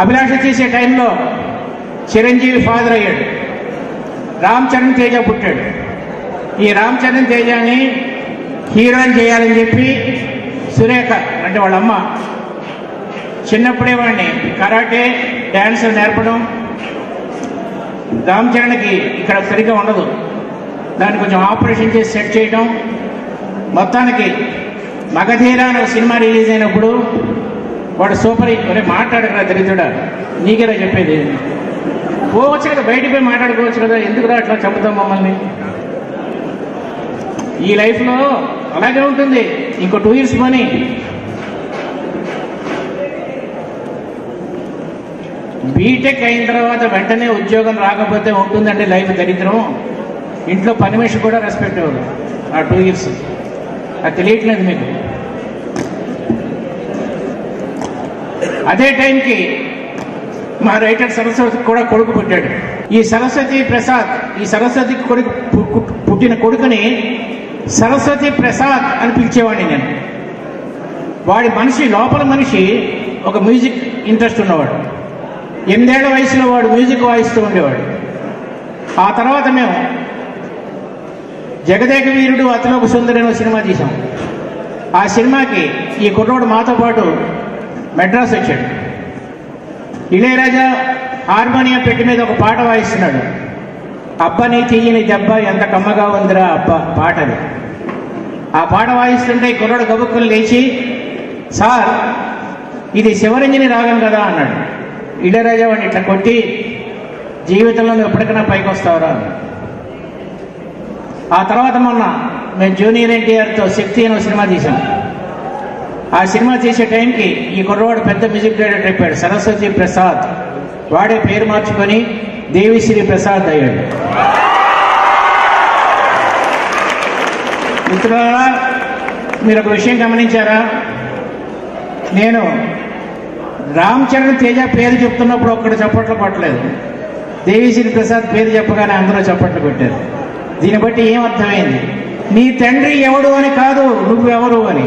అభిలాష తీసే టైంలో చిరంజీవి ఫాదర్ అయ్యాడు, రామ్ చరణ్ తేజ పుట్టాడు. ఈ రామ్ చరణ్ తేజని హీరోయిన్ చేయాలని చెప్పి సురేఖ అంటే వాళ్ళ అమ్మ చిన్నప్పుడే వాడిని కరాటే డ్యాన్స్ నేర్పడం. రామ్ చరణ్కి ఇక్కడ సరిగ్గా ఉండదు, దాన్ని కొంచెం ఆపరేషన్ చేసి సెట్ చేయడం. మొత్తానికి మగధీర అనే సినిమా రిలీజ్ అయినప్పుడు వాడు సూపర్ మాట్లాడగల దరిద్రుడా, నీకేలా చెప్పేది, పోవచ్చు కదా బయటికి పోయి మాట్లాడుకోవచ్చు కదా, ఎందుకురా అట్లా చంపుతాం మమ్మల్ని. ఈ లైఫ్లో అలాగే ఉంటుంది. ఇంకో 2 years పని. బీటెక్ అయిన తర్వాత వెంటనే ఉద్యోగం రాకపోతే ఉంటుందండి లైఫ్ దరిద్రం. ఇంట్లో పని మనిషి కూడా రెస్పెక్ట్ అవ్వదు ఆ 2 years. అది తెలియట్లేదు మీకు. అదే టైంకి మా రైటర్ సరస్వతి కూడా కొడుకు పుట్టాడు. ఈ సరస్వతి ప్రసాద్, ఈ సరస్వతి కొడుకు పుట్టిన కొడుకుని సరస్వతి ప్రసాద్ అని పిలిచేవాడిని నేను. వాడి మనిషి లోపల మనిషి ఒక మ్యూజిక్ ఇంట్రెస్ట్ ఉన్నవాడు. 8 ఏళ్ల వయసులో వాడు మ్యూజిక్ వాయిస్తూ ఉండేవాడు. ఆ తర్వాత మేము జగదేక వీరుడు అతిలోక సుందరి అనే సినిమా తీసాం. ఆ సినిమాకి ఈ కుర్రోడు మాతో పాటు మెడ్రాస్ వచ్చాడు. ఇళయరాజా హార్మోనియం పెట్టి మీద ఒక పాట వాయిస్తున్నాడు. అబ్బని తీయని దెబ్బ ఎంత కమ్మగా ఉందిరా అబ్బ పాట అది. ఆ పాట వాయిస్తుంటే ఈ కుర్రోడు గబుక్కులు లేచి, సార్ ఇది శివరంజని రాగం కదా అన్నాడు. ఇళయరాజా వాడిని ఇట్లా కొట్టి, జీవితంలో నువ్వు ఎప్పటికైనా పైకి వస్తావురా. ఆ తర్వాత మొన్న మేము జూనియర్ ఎన్టీఆర్తో శక్తి అనే సినిమా తీసాం. ఆ సినిమా తీసే టైంకి ఈ కుర్రవాడు పెద్ద మ్యూజిక్ డైరెక్టర్ అయిపోయాడు, సరస్వతి ప్రసాద్. వాడే పేరు మార్చుకొని దేవిశ్రీ ప్రసాద్ అయ్యాడు. మిత్రులారా, మీరు ఒక విషయం గమనించారా? నేను రామ్ చరణ్ తేజ పేరు చెప్తున్నప్పుడు ఒక్కడు చప్పట్లు కొట్టలేదు. దేవిశ్రీ ప్రసాద్ పేరు చెప్పగానే అందరూ చప్పట్లు కొట్టారు. దీన్ని బట్టి ఏమర్థమైంది? నీ తండ్రి ఎవడు అని కాదు, నువ్వెవరు అని.